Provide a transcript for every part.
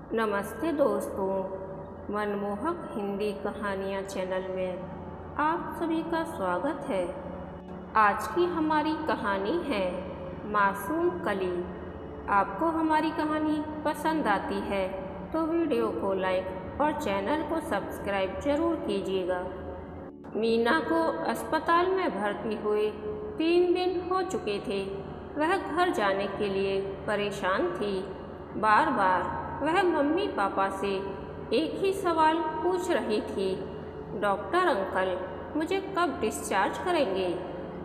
नमस्ते दोस्तों, मनमोहक हिंदी कहानियाँ चैनल में आप सभी का स्वागत है। आज की हमारी कहानी है मासूम कली। आपको हमारी कहानी पसंद आती है तो वीडियो को लाइक और चैनल को सब्सक्राइब जरूर कीजिएगा। मीना को अस्पताल में भर्ती हुए 3 दिन हो चुके थे। वह घर जाने के लिए परेशान थी। बार बार वह मम्मी पापा से एक ही सवाल पूछ रही थी, डॉक्टर अंकल मुझे कब डिस्चार्ज करेंगे?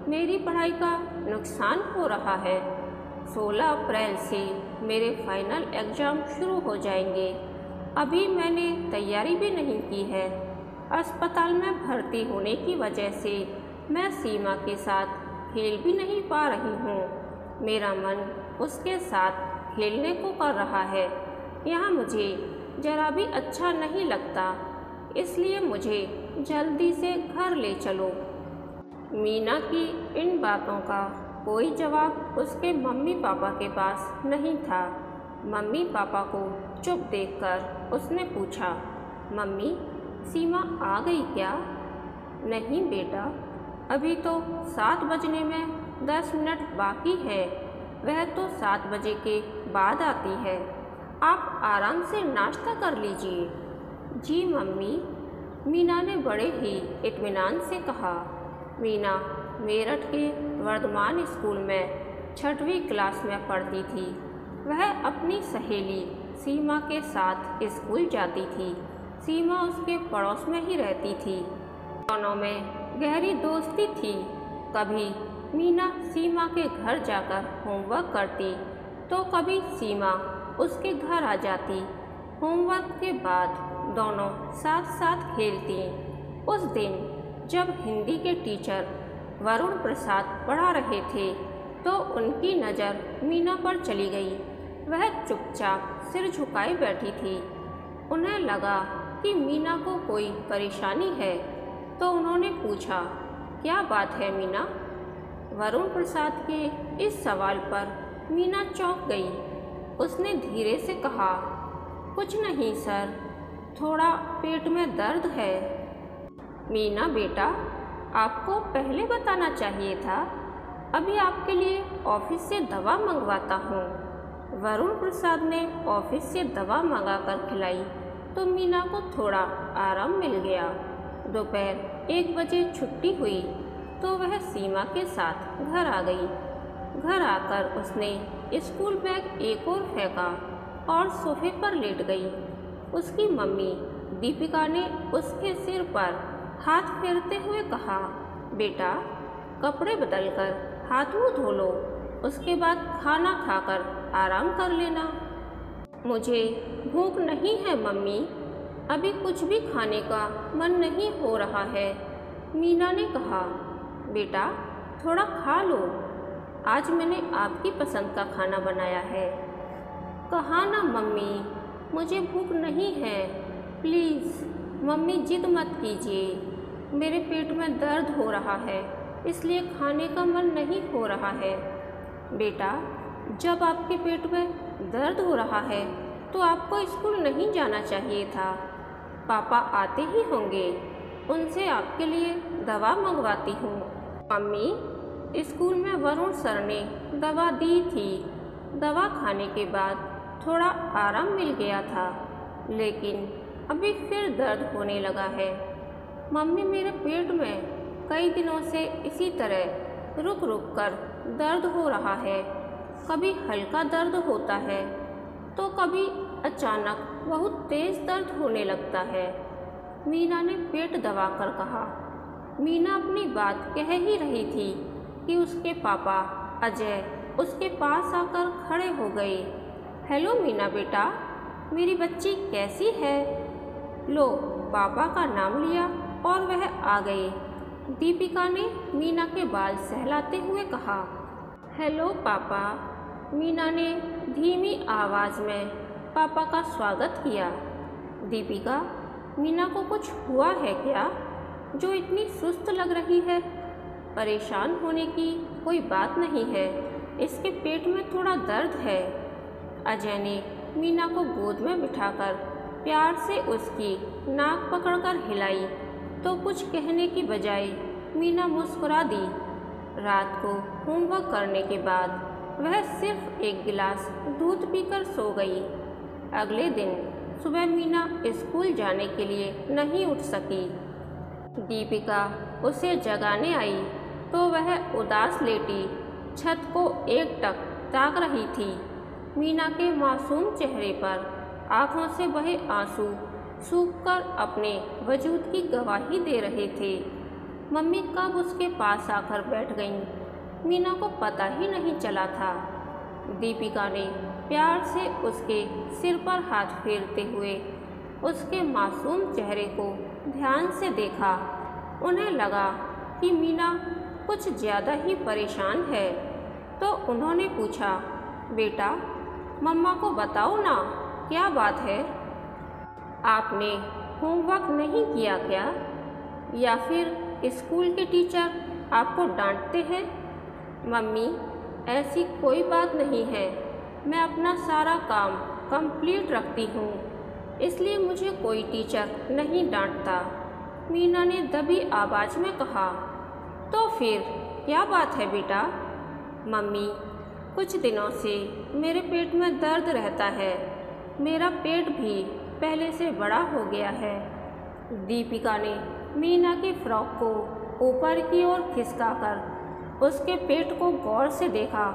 मेरी पढ़ाई का नुकसान हो रहा है। 16 अप्रैल से मेरे फाइनल एग्ज़ाम शुरू हो जाएंगे। अभी मैंने तैयारी भी नहीं की है। अस्पताल में भर्ती होने की वजह से मैं सीमा के साथ खेल भी नहीं पा रही हूँ। मेरा मन उसके साथ खेलने को कर रहा है। यहाँ मुझे ज़रा भी अच्छा नहीं लगता, इसलिए मुझे जल्दी से घर ले चलो। मीना की इन बातों का कोई जवाब उसके मम्मी पापा के पास नहीं था। मम्मी पापा को चुप देखकर उसने पूछा, मम्मी सीमा आ गई क्या? नहीं बेटा, अभी तो 7 बजने में 10 मिनट बाकी है। वह तो 7 बजे के बाद आती है। आप आराम से नाश्ता कर लीजिए। जी मम्मी, मीना ने बड़े ही इत्मीनान से कहा। मीना मेरठ के वर्धमान स्कूल में 6वीं क्लास में पढ़ती थी। वह अपनी सहेली सीमा के साथ स्कूल जाती थी। सीमा उसके पड़ोस में ही रहती थी। दोनों में गहरी दोस्ती थी। कभी मीना सीमा के घर जाकर होमवर्क करती तो कभी सीमा उसके घर आ जाती। होमवर्क के बाद दोनों साथ साथ खेलती। उस दिन जब हिंदी के टीचर वरुण प्रसाद पढ़ा रहे थे तो उनकी नज़र मीना पर चली गई। वह चुपचाप सिर झुकाए बैठी थी। उन्हें लगा कि मीना को कोई परेशानी है तो उन्होंने पूछा, क्या बात है मीना? वरुण प्रसाद के इस सवाल पर मीना चौंक गई। उसने धीरे से कहा, कुछ नहीं सर, थोड़ा पेट में दर्द है। मीना बेटा, आपको पहले बताना चाहिए था। अभी आपके लिए ऑफिस से दवा मंगवाता हूँ। वरुण प्रसाद ने ऑफिस से दवा मंगाकर खिलाई तो मीना को थोड़ा आराम मिल गया। दोपहर 1 बजे छुट्टी हुई तो वह सीमा के साथ घर आ गई। घर आकर उसने स्कूल बैग एक और फेंका और सोफे पर लेट गई। उसकी मम्मी दीपिका ने उसके सिर पर हाथ फेरते हुए कहा, बेटा कपड़े बदलकर हाथ मुँह धो लो, उसके बाद खाना खाकर आराम कर लेना। मुझे भूख नहीं है मम्मी, अभी कुछ भी खाने का मन नहीं हो रहा है। मीना ने कहा, बेटा थोड़ा खा लो, आज मैंने आपकी पसंद का खाना बनाया है। कहा ना मम्मी, मुझे भूख नहीं है। प्लीज़ मम्मी जिद मत कीजिए। मेरे पेट में दर्द हो रहा है, इसलिए खाने का मन नहीं हो रहा है। बेटा जब आपके पेट में दर्द हो रहा है तो आपको स्कूल नहीं जाना चाहिए था। पापा आते ही होंगे, उनसे आपके लिए दवा मंगवाती हूँ। मम्मी स्कूल में वरुण सर ने दवा दी थी। दवा खाने के बाद थोड़ा आराम मिल गया था, लेकिन अभी फिर दर्द होने लगा है। मम्मी मेरे पेट में कई दिनों से इसी तरह रुक रुक कर दर्द हो रहा है। कभी हल्का दर्द होता है तो कभी अचानक बहुत तेज़ दर्द होने लगता है। मीना ने पेट दबाकर कहा। मीना अपनी बात कह ही रही थी कि उसके पापा अजय उसके पास आकर खड़े हो गए। हेलो मीना बेटा, मेरी बच्ची कैसी है? लो, पापा का नाम लिया और वह आ गए। दीपिका ने मीना के बाल सहलाते हुए कहा, हेलो पापा। मीना ने धीमी आवाज़ में पापा का स्वागत किया। दीपिका, मीना को कुछ हुआ है क्या जो इतनी सुस्त लग रही है? परेशान होने की कोई बात नहीं है, इसके पेट में थोड़ा दर्द है। अजय ने मीना को गोद में बिठाकर प्यार से उसकी नाक पकड़कर हिलाई तो कुछ कहने की बजाय मीना मुस्कुरा दी। रात को होमवर्क करने के बाद वह सिर्फ एक गिलास दूध पीकर सो गई। अगले दिन सुबह मीना स्कूल जाने के लिए नहीं उठ सकी। दीपिका उसे जगाने आई तो वह उदास लेटी छत को एकटक ताक रही थी। मीना के मासूम चेहरे पर आंखों से बहे आंसू सूखकर अपने वजूद की गवाही दे रहे थे। मम्मी कब उसके पास आकर बैठ गईं, मीना को पता ही नहीं चला था। दीपिका ने प्यार से उसके सिर पर हाथ फेरते हुए उसके मासूम चेहरे को ध्यान से देखा। उन्हें लगा कि मीना कुछ ज़्यादा ही परेशान है, तो उन्होंने पूछा, बेटा मम्मा को बताओ ना, क्या बात है? आपने होमवर्क नहीं किया क्या? या फिर स्कूल के टीचर आपको डांटते हैं? मम्मी, ऐसी कोई बात नहीं है, मैं अपना सारा काम कंप्लीट रखती हूँ, इसलिए मुझे कोई टीचर नहीं डांटता, मीना ने दबी आवाज़ में कहा। तो फिर क्या बात है बेटा? मम्मी, कुछ दिनों से मेरे पेट में दर्द रहता है, मेरा पेट भी पहले से बड़ा हो गया है। दीपिका ने मीना की फ्रॉक को ऊपर की ओर खिसकाकर उसके पेट को गौर से देखा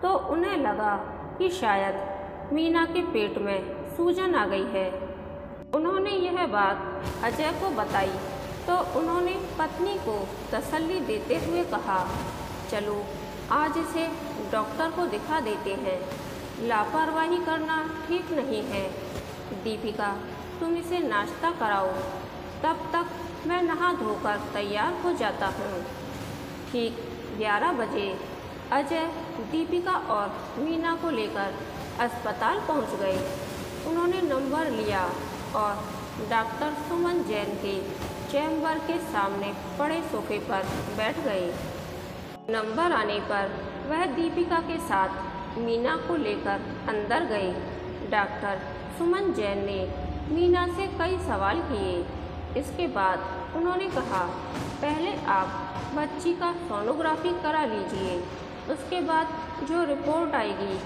तो उन्हें लगा कि शायद मीना के पेट में सूजन आ गई है। उन्होंने यह बात अजय को बताई तो उन्होंने पत्नी को तसल्ली देते हुए कहा, चलो आज इसे डॉक्टर को दिखा देते हैं, लापरवाही करना ठीक नहीं है। दीपिका, तुम इसे नाश्ता कराओ, तब तक मैं नहा धोकर तैयार हो जाता हूँ। ठीक 11 बजे अजय दीपिका और मीना को लेकर अस्पताल पहुँच गए। उन्होंने नंबर लिया और डॉक्टर सुमन जैन के चैम्बर के सामने पड़े सोफे पर बैठ गए। नंबर आने पर वह दीपिका के साथ मीना को लेकर अंदर गए। डॉक्टर सुमन जैन ने मीना से कई सवाल किए। इसके बाद उन्होंने कहा, पहले आप बच्ची का सोनोग्राफी करा लीजिए, उसके बाद जो रिपोर्ट आएगी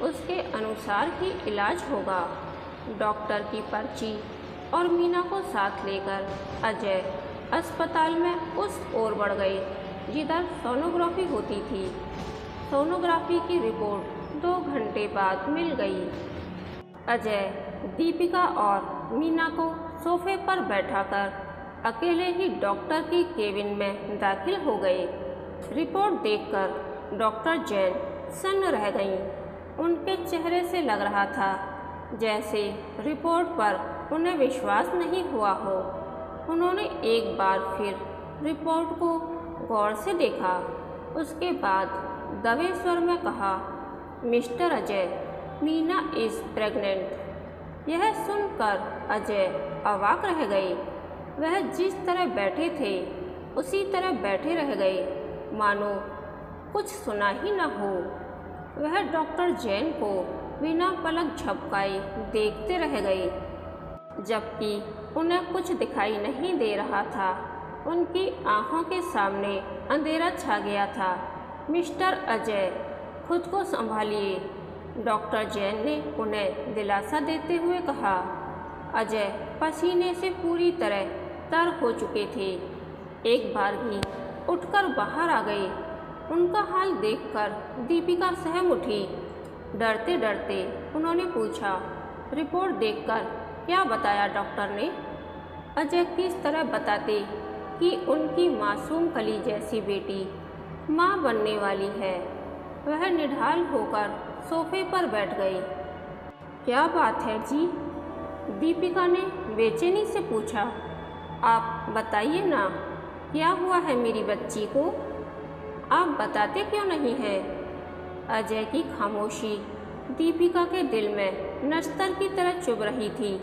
उसके अनुसार ही इलाज होगा। डॉक्टर की पर्ची और मीना को साथ लेकर अजय अस्पताल में उस ओर बढ़ गए जिधर सोनोग्राफी होती थी। सोनोग्राफी की रिपोर्ट 2 घंटे बाद मिल गई। अजय दीपिका और मीना को सोफे पर बैठाकर अकेले ही डॉक्टर की केबिन में दाखिल हो गए। रिपोर्ट देखकर डॉक्टर जैन सन्न रह गईं। उनके चेहरे से लग रहा था जैसे रिपोर्ट पर उन्हें विश्वास नहीं हुआ हो। उन्होंने एक बार फिर रिपोर्ट को गौर से देखा, उसके बाद दबे स्वर में कहा, mister Ajay, Meena is pregnant. यह सुनकर अजय अवाक रह गए। वह जिस तरह बैठे थे उसी तरह बैठे रह गए, मानो कुछ सुना ही न हो। वह डॉक्टर जैन को बिना पलक झपकाए देखते रह गए, जबकि उन्हें कुछ दिखाई नहीं दे रहा था। उनकी आंखों के सामने अंधेरा छा गया था। मिस्टर अजय, खुद को संभालिए, डॉक्टर जैन ने उन्हें दिलासा देते हुए कहा। अजय पसीने से पूरी तरह तर हो चुके थे। एक बार भी उठकर बाहर आ गए। उनका हाल देखकर दीपिका सहम उठी। डरते डरते उन्होंने पूछा, रिपोर्ट देखकर क्या बताया डॉक्टर ने? अजय किस तरह बताते कि उनकी मासूम कली जैसी बेटी माँ बनने वाली है। वह निढाल होकर सोफे पर बैठ गई। क्या बात है जी? दीपिका ने बेचैनी से पूछा। आप बताइए ना, क्या हुआ है मेरी बच्ची को? आप बताते क्यों नहीं हैं? अजय की खामोशी दीपिका के दिल में नश्तर की तरह चुभ रही थी।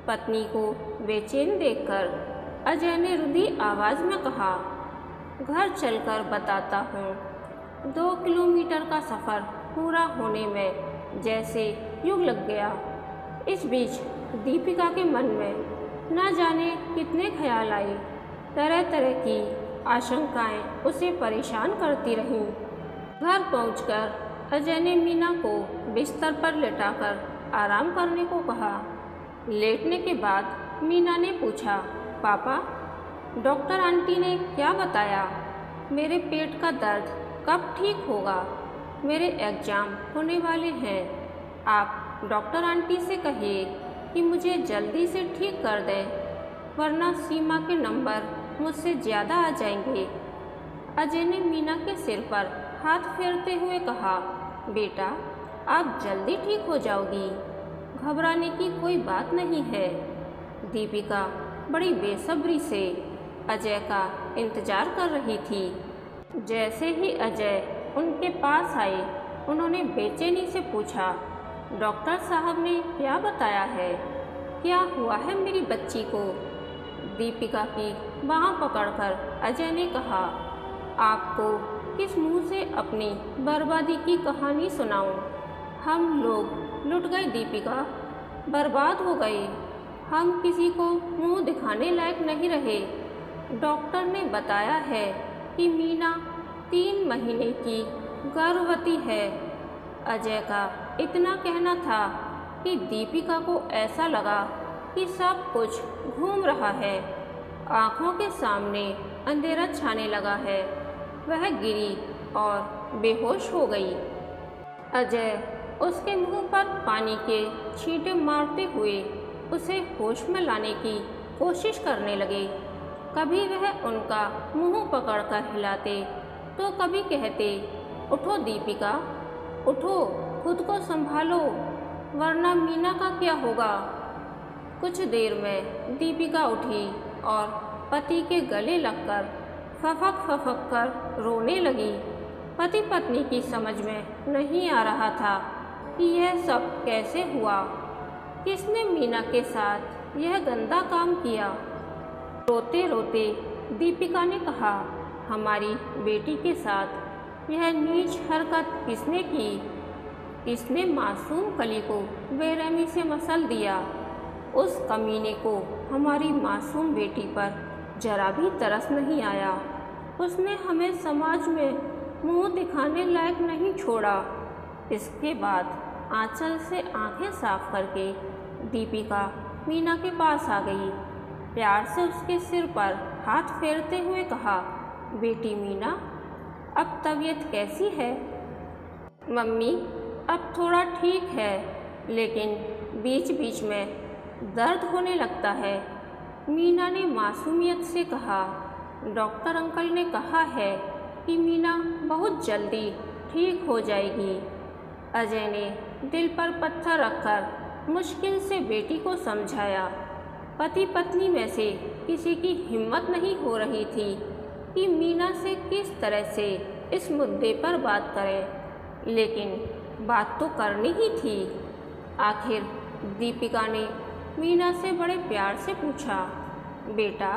पत्नी को बेचैन देखकर अजय ने रुंधी आवाज़ में कहा, घर चलकर बताता हूँ। 2 किलोमीटर का सफ़र पूरा होने में जैसे युग लग गया। इस बीच दीपिका के मन में न जाने कितने ख्याल आए। तरह तरह की आशंकाएं उसे परेशान करती रहीं। घर पहुंचकर अजय ने मीना को बिस्तर पर लेटाकर आराम करने को कहा। लेटने के बाद मीना ने पूछा, पापा, डॉक्टर आंटी ने क्या बताया? मेरे पेट का दर्द कब ठीक होगा? मेरे एग्ज़ाम होने वाले हैं। आप डॉक्टर आंटी से कहिए कि मुझे जल्दी से ठीक कर दें, वरना सीमा के नंबर मुझसे ज़्यादा आ जाएंगे। अजय ने मीना के सिर पर हाथ फेरते हुए कहा, बेटा, आप जल्दी ठीक हो जाओगी, घबराने की कोई बात नहीं है। दीपिका बड़ी बेसब्री से अजय का इंतज़ार कर रही थी। जैसे ही अजय उनके पास आए, उन्होंने बेचैनी से पूछा, डॉक्टर साहब ने क्या बताया है? क्या हुआ है मेरी बच्ची को? दीपिका की बाँह पकड़कर अजय ने कहा, आपको किस मुंह से अपनी बर्बादी की कहानी सुनाऊं? हम लोग लुट गए दीपिका, बर्बाद हो गए। हम किसी को मुंह दिखाने लायक नहीं रहे। डॉक्टर ने बताया है कि मीना 3 महीने की गर्भवती है। अजय का इतना कहना था कि दीपिका को ऐसा लगा कि सब कुछ घूम रहा है, आँखों के सामने अंधेरा छाने लगा है। वह गिरी और बेहोश हो गई। अजय उसके मुंह पर पानी के छींटे मारते हुए उसे होश में लाने की कोशिश करने लगे। कभी वह उनका मुंह पकड़कर हिलाते तो कभी कहते, उठो दीपिका, उठो, खुद को संभालो, वरना मीना का क्या होगा। कुछ देर में दीपिका उठी और पति के गले लगकर फफक फफक कर रोने लगी। पति पत्नी की समझ में नहीं आ रहा था कि यह सब कैसे हुआ। किसने मीना के साथ यह गंदा काम किया? रोते रोते दीपिका ने कहा, हमारी बेटी के साथ यह नीच हरकत किसने की? किसने मासूम कली को बेरहमी से मसल दिया? उस कमीने को हमारी मासूम बेटी पर जरा भी तरस नहीं आया। उसने हमें समाज में मुंह दिखाने लायक नहीं छोड़ा। इसके बाद आंचल से आंखें साफ करके दीपिका मीना के पास आ गई। प्यार से उसके सिर पर हाथ फेरते हुए कहा, बेटी मीना, अब तबीयत कैसी है? मम्मी, अब थोड़ा ठीक है, लेकिन बीच बीच में दर्द होने लगता है। मीना ने मासूमियत से कहा, डॉक्टर अंकल ने कहा है कि मीना बहुत जल्दी ठीक हो जाएगी। अजय ने दिल पर पत्थर रखकर मुश्किल से बेटी को समझाया। पति पत्नी में से किसी की हिम्मत नहीं हो रही थी कि मीना से किस तरह से इस मुद्दे पर बात करें, लेकिन बात तो करनी ही थी। आखिर दीपिका ने मीना से बड़े प्यार से पूछा, बेटा,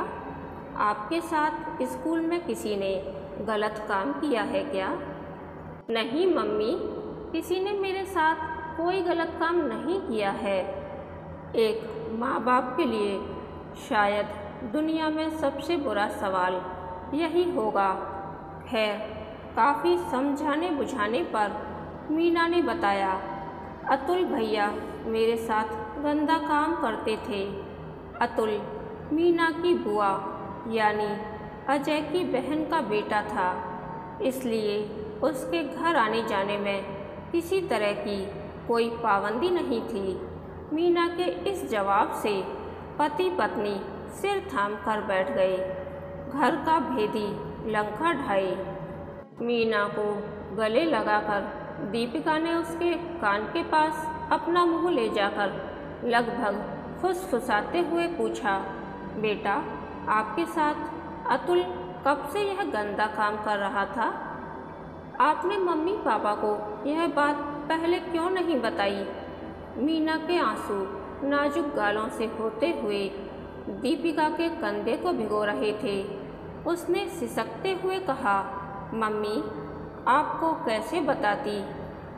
आपके साथ स्कूल में किसी ने गलत काम किया है क्या? नहीं मम्मी, किसी ने मेरे साथ कोई गलत काम नहीं किया है। एक माँ बाप के लिए शायद दुनिया में सबसे बुरा सवाल यही होगा। खैर, काफ़ी समझाने बुझाने पर मीना ने बताया, अतुल भैया मेरे साथ गंदा काम करते थे। अतुल मीना की बुआ यानी अजय की बहन का बेटा था, इसलिए उसके घर आने जाने में किसी तरह की कोई पाबंदी नहीं थी। मीना के इस जवाब से पति पत्नी सिर थाम कर बैठ गए। घर का भेदी लंका ढाई। मीना को गले लगाकर दीपिका ने उसके कान के पास अपना मुंह ले जाकर लगभग फुसफुसाते हुए पूछा, बेटा, आपके साथ अतुल कब से यह गंदा काम कर रहा था? आपने मम्मी पापा को यह बात पहले क्यों नहीं बताई? मीना के आंसू नाजुक गालों से होते हुए दीपिका के कंधे को भिगो रहे थे। उसने सिसकते हुए कहा, मम्मी, आपको कैसे बताती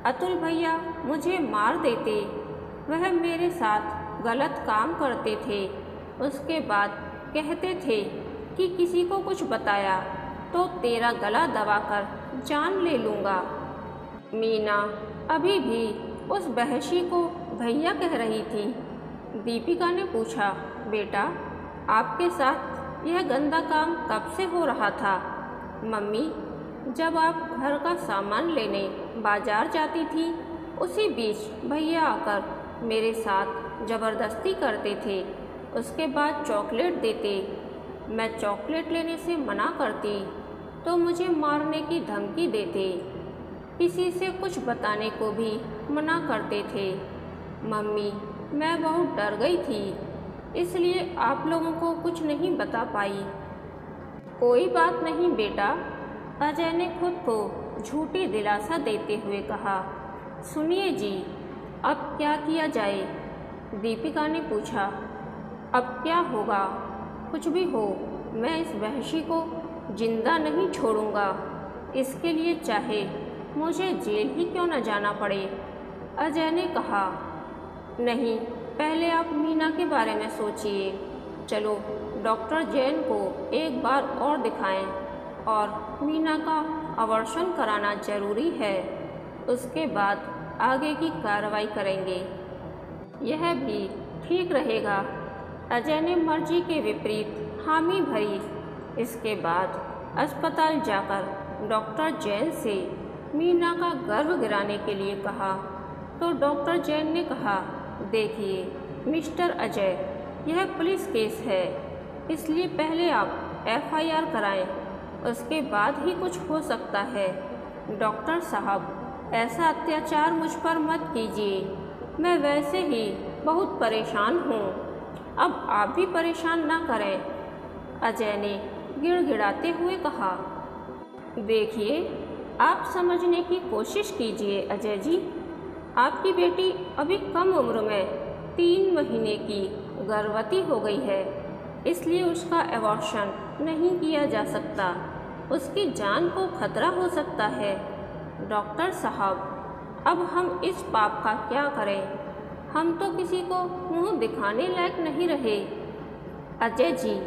अतुल भैया मुझे मार देते। वह मेरे साथ गलत काम करते थे। उसके बाद कहते थे कि किसी को कुछ बताया तो तेरा गला दबाकर जान ले लूँगा। मीना अभी भी उस बहशी को भैया कह रही थी। दीपिका ने पूछा, बेटा आपके साथ यह गंदा काम कब से हो रहा था? मम्मी, जब आप घर का सामान लेने बाजार जाती थी उसी बीच भैया आकर मेरे साथ ज़बरदस्ती करते थे। उसके बाद चॉकलेट देते। मैं चॉकलेट लेने से मना करती तो मुझे मारने की धमकी देते। किसी से कुछ बताने को भी मना करते थे। मम्मी, मैं बहुत डर गई थी, इसलिए आप लोगों को कुछ नहीं बता पाई। कोई बात नहीं बेटा, अजय ने खुद को झूठी दिलासा देते हुए कहा। सुनिए जी, अब क्या किया जाए? दीपिका ने पूछा। अब क्या होगा? कुछ भी हो, मैं इस वहशी को जिंदा नहीं छोड़ूंगा। इसके लिए चाहे मुझे जेल ही क्यों न जाना पड़े। अजय ने कहा। नहीं, पहले आप मीना के बारे में सोचिए। चलो डॉक्टर जैन को एक बार और दिखाएं और मीना का अबॉर्शन कराना जरूरी है। उसके बाद आगे की कार्रवाई करेंगे। यह भी ठीक रहेगा। अजय ने मर्जी के विपरीत हामी भरी। इसके बाद अस्पताल जाकर डॉक्टर जैन से मीना का गर्भ गिराने के लिए कहा तो डॉक्टर जैन ने कहा, देखिए मिस्टर अजय, यह पुलिस केस है, इसलिए पहले आप FIR कराएं, उसके बाद ही कुछ हो सकता है। डॉक्टर साहब, ऐसा अत्याचार मुझ पर मत कीजिए। मैं वैसे ही बहुत परेशान हूँ, अब आप भी परेशान ना करें, अजय ने गिड़गिड़ाते हुए कहा। देखिए, आप समझने की कोशिश कीजिए अजय जी। आपकी बेटी अभी कम उम्र में 3 महीने की गर्भवती हो गई है, इसलिए उसका एबॉर्शन नहीं किया जा सकता। उसकी जान को खतरा हो सकता है। डॉक्टर साहब, अब हम इस पाप का क्या करें? हम तो किसी को मुंह दिखाने लायक नहीं रहे। अजय जी,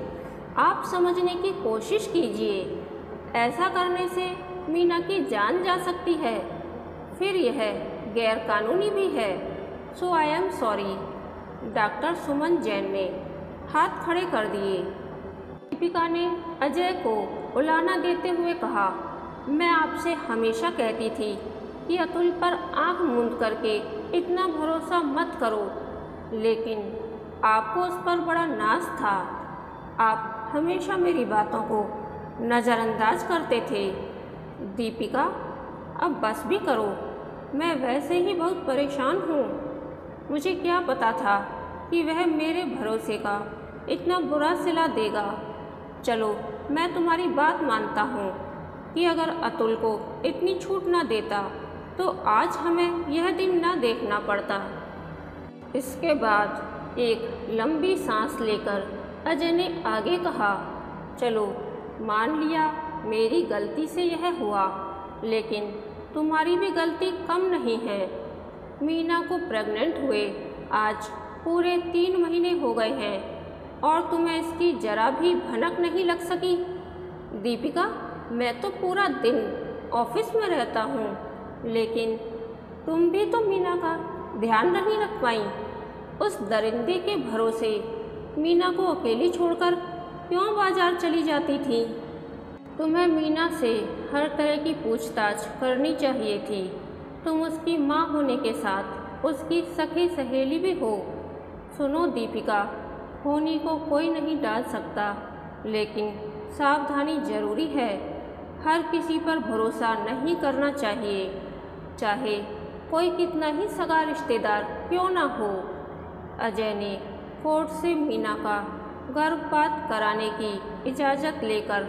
आप समझने की कोशिश कीजिए। ऐसा करने से मीना की जान जा सकती है, फिर यह गैरकानूनी भी है। सो आई एम सॉरी। डॉक्टर सुमन जैन ने हाथ खड़े कर दिए। दीपिका ने अजय को उलाहना देते हुए कहा, मैं आपसे हमेशा कहती थी कि अतुल पर आंख मूंद करके इतना भरोसा मत करो, लेकिन आपको उस पर बड़ा नाज था। आप हमेशा मेरी बातों को नज़रअंदाज करते थे। दीपिका, अब बस भी करो, मैं वैसे ही बहुत परेशान हूँ। मुझे क्या पता था कि वह मेरे भरोसे का इतना बुरा सिला देगा। चलो, मैं तुम्हारी बात मानता हूँ कि अगर अतुल को इतनी छूट ना देता तो आज हमें यह दिन ना देखना पड़ता। इसके बाद एक लंबी सांस लेकर अजय ने आगे कहा, चलो मान लिया मेरी गलती से यह हुआ, लेकिन तुम्हारी भी गलती कम नहीं है। मीना को प्रेग्नेंट हुए आज पूरे 3 महीने हो गए हैं और तुम्हें इसकी जरा भी भनक नहीं लग सकी। दीपिका, मैं तो पूरा दिन ऑफिस में रहता हूँ, लेकिन तुम भी तो मीना का ध्यान नहीं रख पाई। उस दरिंदे के भरोसे मीना को अकेली छोड़कर क्यों बाजार चली जाती थी? तुम्हें मीना से हर तरह की पूछताछ करनी चाहिए थी। तुम उसकी माँ होने के साथ उसकी सखी सहेली भी हो। सुनो दीपिका, होनी को कोई नहीं डाल सकता, लेकिन सावधानी जरूरी है। हर किसी पर भरोसा नहीं करना चाहिए, चाहे कोई कितना ही सगा रिश्तेदार क्यों ना हो। अजय ने कोर्ट से मीना का गर्भपात कराने की इजाज़त लेकर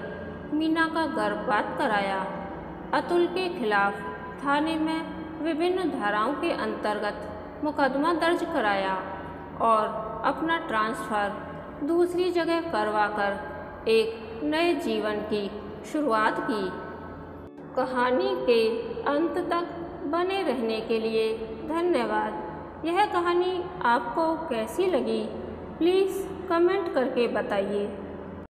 मीना का गर्भपात कराया। अतुल के खिलाफ थाने में विभिन्न धाराओं के अंतर्गत मुकदमा दर्ज कराया और अपना ट्रांसफ़र दूसरी जगह करवाकर एक नए जीवन की शुरुआत की। कहानी के अंत तक बने रहने के लिए धन्यवाद। यह कहानी आपको कैसी लगी प्लीज़ कमेंट करके बताइए।